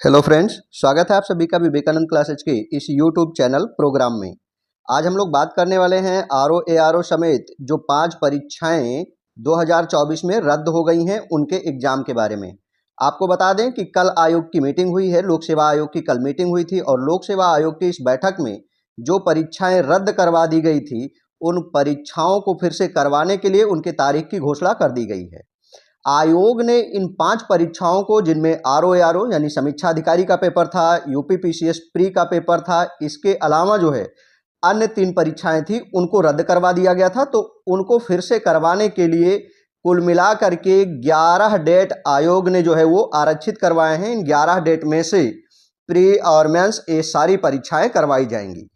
Hello friends, स्वागत है आप सभी का विवेकानंद क्लासेज के इस यूट्यूब चैनल प्रोग्राम में। आज हम लोग बात करने वाले हैं आरओ एआरओ समेत जो 5 परीक्षाएं 2024 में रद्द हो गई हैं उनके एग्जाम के बारे में। आपको बता दें कि कल आयोग की मीटिंग हुई है, लोक सेवा आयोग की कल मीटिंग हुई थी और लोक सेवा आयोग की इस बैठक में जो परीक्षाएं रद्द करवा दी गई थी उन परीक्षाओं को फिर से करवाने के लिए उनके तारीख की घोषणा कर दी गई है। आयोग ने इन 5 परीक्षाओं को, जिनमें आरओ यानी समीक्षा अधिकारी का पेपर था, यूपी पीसीएस प्री का पेपर था, इसके अलावा जो है अन्य 3 परीक्षाएं थी उनको रद्द करवा दिया गया था। तो उनको फिर से करवाने के लिए कुल मिला करके 11 डेट आयोग ने जो है वो आरक्षित करवाए हैं। इन 11 डेट में से प्री और मेंस ये सारी परीक्षाएं करवाई जाएंगी।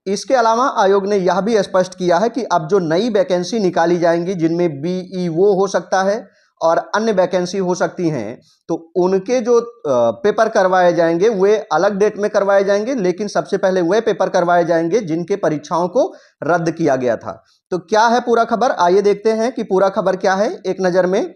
इसके अलावा आयोग ने यह भी स्पष्ट किया है कि अब जो नई वैकेंसी निकाली जाएंगी, जिनमें बीईओ हो सकता है और अन्य वैकेंसी हो सकती हैं, तो उनके जो पेपर करवाए जाएंगे वे अलग डेट में करवाए जाएंगे, लेकिन सबसे पहले वे पेपर करवाए जाएंगे जिनके परीक्षाओं को रद्द किया गया था। तो क्या है पूरा खबर, आइए देखते हैं कि पूरा खबर क्या है। एक नज़र में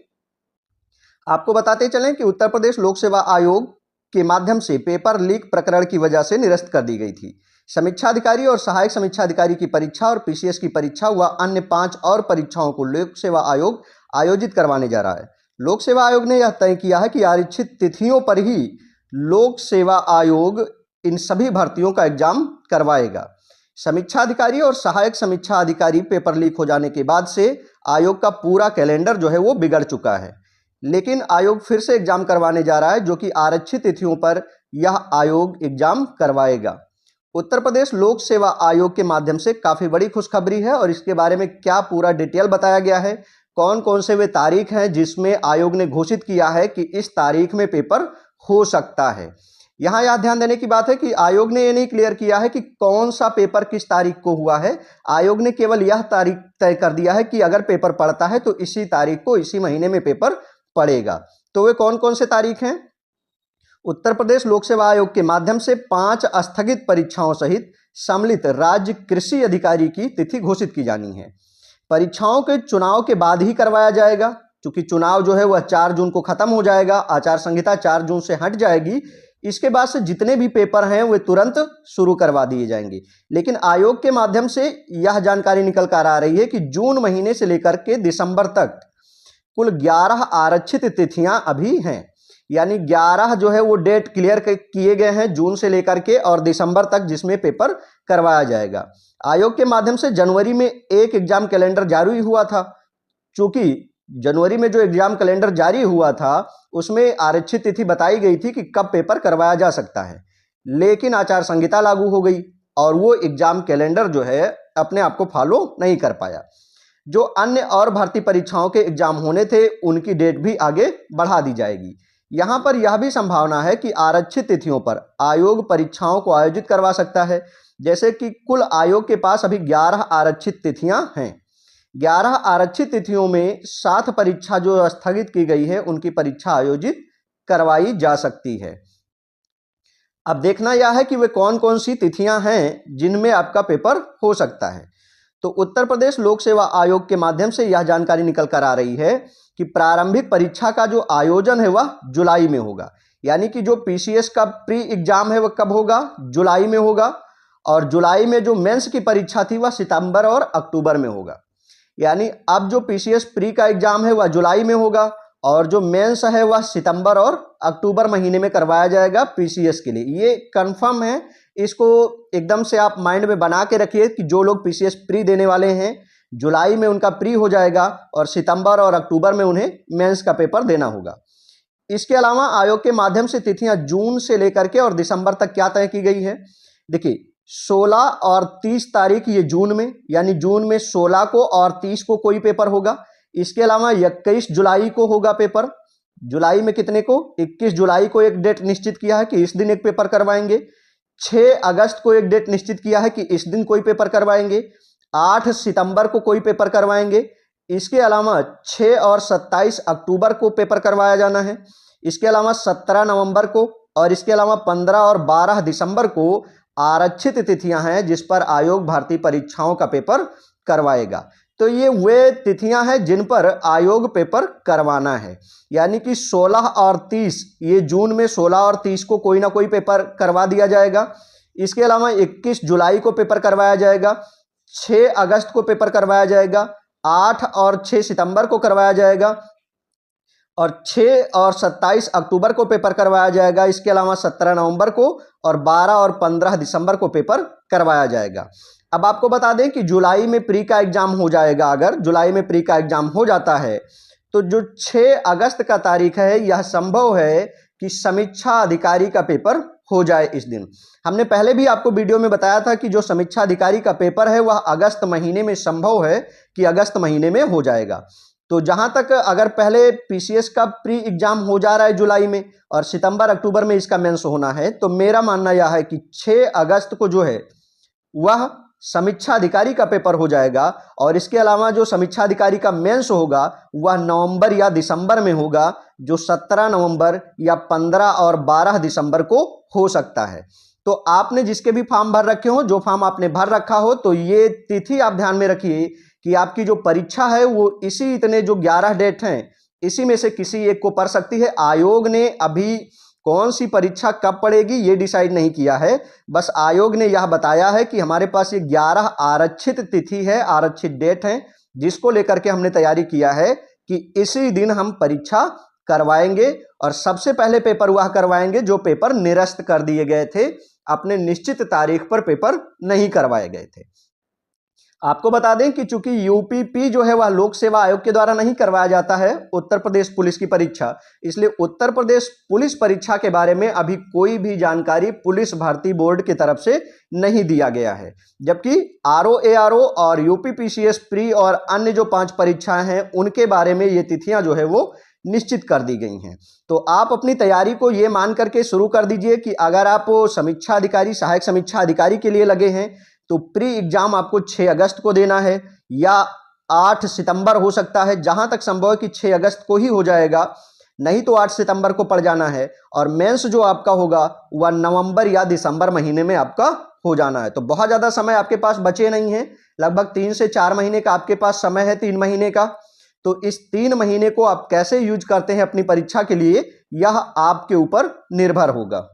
आपको बताते चलें कि उत्तर प्रदेश लोक सेवा आयोग के माध्यम से पेपर लीक प्रकरण की वजह से निरस्त कर दी गई थी। समीक्षा अधिकारी और सहायक समीक्षा अधिकारी की परीक्षा और पीसीएस की परीक्षा व अन्य 5 और परीक्षाओं को लोक सेवा आयोग आयोजित करवाने जा रहा है। लोक सेवा आयोग ने यह तय किया है कि आरक्षित तिथियों पर ही लोक सेवा आयोग इन सभी भर्तियों का एग्जाम करवाएगा। समीक्षा अधिकारी और सहायक समीक्षा अधिकारी पेपर लीक हो जाने के बाद से आयोग का पूरा कैलेंडर जो है वो बिगड़ चुका है, लेकिन आयोग फिर से एग्जाम करवाने जा रहा है, जो कि आरक्षित तिथियों पर यह आयोग एग्जाम करवाएगा। उत्तर प्रदेश लोक सेवा आयोग के माध्यम से काफ़ी बड़ी खुशखबरी है और इसके बारे में क्या पूरा डिटेल बताया गया है, कौन कौन से वे तारीख हैं जिसमें आयोग ने घोषित किया है कि इस तारीख में पेपर हो सकता है। यहाँ यह ध्यान देने की बात है कि आयोग ने ये नहीं क्लियर किया है कि कौन सा पेपर किस तारीख को हुआ है। आयोग ने केवल यह तारीख तय कर दिया है कि अगर पेपर पड़ता है तो इसी तारीख को, इसी महीने में पेपर पड़ेगा। तो वे कौन कौन से तारीख हैं? उत्तर प्रदेश लोक सेवा आयोग के माध्यम से 5 स्थगित परीक्षाओं सहित सम्मिलित राज्य कृषि अधिकारी की तिथि घोषित की जानी है। परीक्षाओं के चुनाव के बाद ही करवाया जाएगा, क्योंकि चुनाव जो है वह 4 जून को खत्म हो जाएगा, आचार संहिता 4 जून से हट जाएगी। इसके बाद से जितने भी पेपर हैं वे तुरंत शुरू करवा दिए जाएंगे। लेकिन आयोग के माध्यम से यह जानकारी निकल कर आ रही है कि जून महीने से लेकर के दिसंबर तक कुल 11 आरक्षित तिथियां अभी हैं, यानी 11 जो है वो डेट क्लियर किए गए हैं जून से लेकर के और दिसंबर तक, जिसमें पेपर करवाया जाएगा। आयोग के माध्यम से जनवरी में एक एग्जाम कैलेंडर जारी हुआ था। चूंकि जनवरी में जो एग्जाम कैलेंडर जारी हुआ था उसमें आरक्षित तिथि बताई गई थी कि कब पेपर करवाया जा सकता है, लेकिन आचार संहिता लागू हो गई और वो एग्जाम कैलेंडर जो है अपने आप को फॉलो नहीं कर पाया। जो अन्य और भर्ती परीक्षाओं के एग्जाम होने थे उनकी डेट भी आगे बढ़ा दी जाएगी। यहाँ पर यह भी संभावना है कि आरक्षित तिथियों पर आयोग परीक्षाओं को आयोजित करवा सकता है। जैसे कि कुल आयोग के पास अभी 11 आरक्षित तिथियां हैं। 11 आरक्षित तिथियों में 7 परीक्षा जो स्थगित की गई है उनकी परीक्षा आयोजित करवाई जा सकती है। अब देखना यह है कि वे कौन कौन सी तिथियां हैं जिनमें आपका पेपर हो सकता है। तो उत्तर प्रदेश लोक सेवा आयोग के माध्यम से यह जानकारी निकल कर आ रही है कि प्रारंभिक परीक्षा का जो आयोजन है वह जुलाई में होगा, यानी कि जो पीसीएस का प्री एग्जाम है वह कब होगा? जुलाई में होगा। और जुलाई में जो मेंस की परीक्षा थी वह सितंबर और अक्टूबर में होगा। यानी अब जो पीसीएस प्री का एग्जाम है वह जुलाई में होगा और जो मेंस है वह सितंबर और अक्टूबर महीने में करवाया जाएगा पीसीएस के लिए। ये कंफर्म है, इसको एकदम से आप माइंड में बना के रखिए कि जो लोग पीसीएस प्री देने वाले हैं जुलाई में उनका प्री हो जाएगा और सितंबर और अक्टूबर में उन्हें मेंस का पेपर देना होगा। इसके अलावा आयोग के माध्यम से तिथियां जून से लेकर के और दिसंबर तक क्या तय की गई है? देखिए, 16 और 30 तारीख ये जून में, यानी जून में 16 को और 30 को कोई पेपर होगा। इसके अलावा 21 जुलाई को होगा पेपर। जुलाई में कितने को? 21 जुलाई को एक डेट निश्चित किया है कि इस दिन एक पेपर करवाएंगे। 6 अगस्त को एक डेट निश्चित किया है कि इस दिन कोई पेपर करवाएंगे। 8 सितंबर को कोई पेपर करवाएंगे। इसके अलावा 6 और 27 अक्टूबर को पेपर करवाया जाना है। इसके अलावा 17 नवंबर को और इसके अलावा 15 और 12 दिसंबर को आरक्षित तिथियां हैं जिस पर आयोग भारतीय परीक्षाओं का पेपर करवाएगा। तो ये वे तिथियां हैं जिन पर आयोग पेपर करवाना है, यानी कि 16 और 30, ये जून में 16 और 30 को कोई ना कोई पेपर करवा दिया जाएगा। इसके अलावा 21 जुलाई को पेपर करवाया जाएगा, 6 अगस्त को पेपर करवाया जाएगा, 8 और 6 सितंबर को करवाया जाएगा, और 6 और 27 अक्टूबर को पेपर करवाया जाएगा। इसके अलावा 17 नवंबर को और 12 और 15 दिसंबर को पेपर करवाया जाएगा। अब आपको बता दें कि जुलाई में प्री का एग्जाम हो जाएगा। अगर जुलाई में प्री का एग्जाम हो जाता है तो जो 6 अगस्त का तारीख है, यह संभव है कि समीक्षा अधिकारी का पेपर हो जाए इस दिन। हमने पहले भी आपको वीडियो में बताया था कि जो समीक्षा अधिकारी का पेपर है वह अगस्त महीने में संभव है कि अगस्त महीने में हो जाएगा। तो जहां तक अगर पहले पीसीएस का प्री एग्जाम हो जा रहा है जुलाई में और सितंबर अक्टूबर में इसका मेंस होना है, तो मेरा मानना यह है कि 6 अगस्त को जो है वह समीक्षा अधिकारी का पेपर हो जाएगा। और इसके अलावा जो समीक्षा अधिकारी का मेंस होगा वह नवंबर या दिसंबर में होगा, जो 17 नवंबर या 15 और 12 दिसंबर को हो सकता है। तो आपने जिसके भी फॉर्म भर रखे हो, जो फॉर्म आपने भर रखा हो, तो ये तिथि आप ध्यान में रखिए कि आपकी जो परीक्षा है वो इसी इतने जो 11 डेट हैं, इसी में से किसी एक को पड़ सकती है। आयोग ने अभी कौन सी परीक्षा कब पड़ेगी ये डिसाइड नहीं किया है, बस आयोग ने यह बताया है कि हमारे पास ये 11 आरक्षित तिथि है, आरक्षित डेट है, जिसको लेकर के हमने तैयारी किया है कि इसी दिन हम परीक्षा करवाएंगे। और सबसे पहले पेपर वह करवाएंगे जो पेपर निरस्त कर दिए गए थे, अपने निश्चित तारीख पर पेपर नहीं करवाए गए थे। आपको बता दें कि चूंकि यूपीपी जो है वह लोक सेवा आयोग के द्वारा नहीं करवाया जाता है उत्तर प्रदेश पुलिस की परीक्षा, इसलिए उत्तर प्रदेश पुलिस परीक्षा के बारे में अभी कोई भी जानकारी पुलिस भर्ती बोर्ड की तरफ से नहीं दिया गया है। जबकि आरओ और यूपीपीसीएस प्री और अन्य जो 5 परीक्षाएं हैं उनके बारे में ये तिथियां जो है वो निश्चित कर दी गई हैं। तो आप अपनी तैयारी को ये मान करके शुरू कर दीजिए कि अगर आप समीक्षा अधिकारी, सहायक समीक्षा अधिकारी के लिए लगे हैं तो प्री एग्जाम आपको 6 अगस्त को देना है या 8 सितंबर हो सकता है, जहां तक संभव है कि 6 अगस्त को ही हो जाएगा, नहीं तो 8 सितंबर को पड़ जाना है। और मेंस जो आपका होगा वह नवंबर या दिसंबर महीने में आपका हो जाना है। तो बहुत ज़्यादा समय आपके पास बचे नहीं है, लगभग 3 से 4 महीने का आपके पास समय है, 3 महीने का। तो इस 3 महीने को आप कैसे यूज करते हैं अपनी परीक्षा के लिए, यह आपके ऊपर निर्भर होगा।